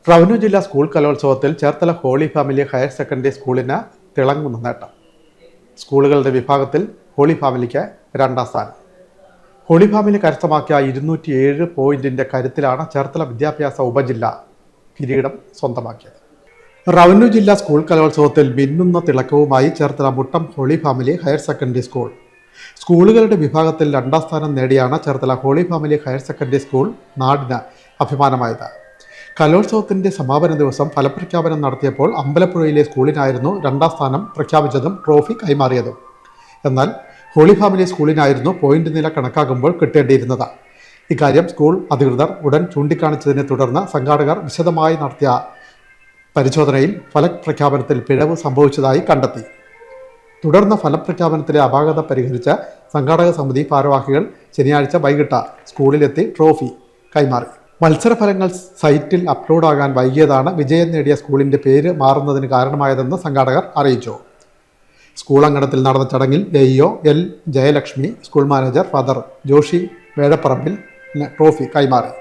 Revenue ജില്ലാ school കലോത്സവത്തിൽ Cherthala holy family higher secondary സ്കൂളിന് തിളങ്ങുന്ന നേട്ടം. സ്കൂളുകളുടെ വിഭാഗത്തിൽ ഹോളി ഫാമിലിക്ക് 2ാം സ്ഥാനം. ഹോളി ഫാമിലി കരസ്ഥമാക്കിയ 207 പോയിന്റിന്റെ കരുത്തിലാണ് ചേർത്തല വിദ്യാഭ്യാസ ഉപജില്ല കിരീടം സ്വന്തമാക്കിയത്. റവന്യൂ ജില്ലാ സ്കൂൾ കലോത്സവത്തിൽ മിന്നുന്ന തിളക്കവുമായി Cherthala Muttam holy family higher secondary school. സ്കൂളുകളുടെ വിഭാഗത്തിൽ 2ാം സ്ഥാനം നേടിയാണ് Cherthala holy family higher secondary school നാടിന് അഭിമാനമായത്. കലോത്സവത്തിന്റെ സമാപന ദിവസം ഫലപ്രഖ്യാപനം നടത്തിയപ്പോൾ അമ്പലപ്പുഴയിലെ സ്കൂളിനായിരുന്നു 2ാം സ്ഥാനം പ്രഖ്യാപിച്ചതും ട്രോഫി കൈമാറിയതും. എന്നാൽ ഹോളി ഫാമിലി സ്കൂളിനായിരുന്നു പോയിന്റ് നില കണക്കാക്കുമ്പോൾ കിട്ടേണ്ടിയിരുന്നത്. ഇക്കാര്യം സ്കൂൾ അധികൃതർ ഉടൻ ചൂണ്ടിക്കാണിച്ചതിനെ തുടർന്ന് സംഘാടകർ വിശദമായി നടത്തിയ പരിശോധനയിൽ ഫലപ്രഖ്യാപനത്തിൽ പിഴവ് സംഭവിച്ചതായി കണ്ടെത്തി. തുടർന്ന് ഫലപ്രഖ്യാപനത്തിലെ അപാകത പരിഹരിച്ച് സംഘാടക സമിതി ഭാരവാഹികൾ ശനിയാഴ്ച വൈകിട്ട് സ്കൂളിലെത്തി ട്രോഫി കൈമാറി. മത്സരഫലങ്ങൾ സൈറ്റിൽ അപ്ലോഡാകാൻ വൈകിയതാണ് വിജയം നേടിയ സ്കൂളിന്റെ പേര് മാറുന്നതിന് കാരണമായതെന്ന് സംഘാടകർ അറിയിച്ചു. സ്കൂൾ അങ്കണത്തിൽ നടന്ന ചടങ്ങിൽ AEO L Jayalakshmi, school manager father Joshi Vezhapparambil trophy കൈമാറി.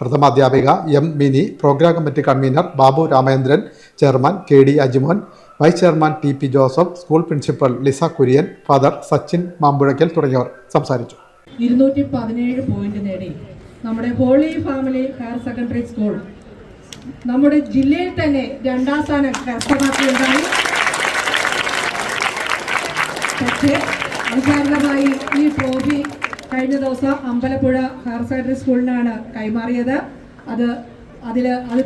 പ്രഥമാധ്യാപിക M Mini, programme committee convener Babu Ramendran, chairman KD Ajimon, vice chairman TP Joseph, school principal Lisa Kurian, father Sachin Mampuzhakkal തുടങ്ങിയവർ സംസാരിച്ചു. 217 പോയിന്റ് നേടി നമ്മുടെ holy family higher secondary school നമ്മുടെ ജില്ലയിൽ തന്നെ 2ാം സ്ഥാനം കരസ്ഥമാക്കുകയുണ്ടായി. പക്ഷേ അധികാരികമായി ഈ ട്രോഫി കഴിഞ്ഞ ദിവസം അമ്പലപ്പുഴ ഹയർ സെക്കൻഡറി സ്കൂളിനാണ് കൈമാറിയത്. അത്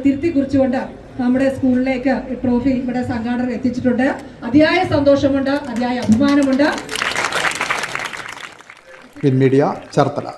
തിരുത്തി കുറിച്ചുകൊണ്ട് നമ്മുടെ സ്കൂളിലേക്ക് ഈ ട്രോഫി ഇവിടെ സംഘാടകർ എത്തിച്ചിട്ടുണ്ട്. അതിയായ സന്തോഷമുണ്ട്, അതിയായ അഭിമാനമുണ്ട്. മീഡിയ ചേർത്തല.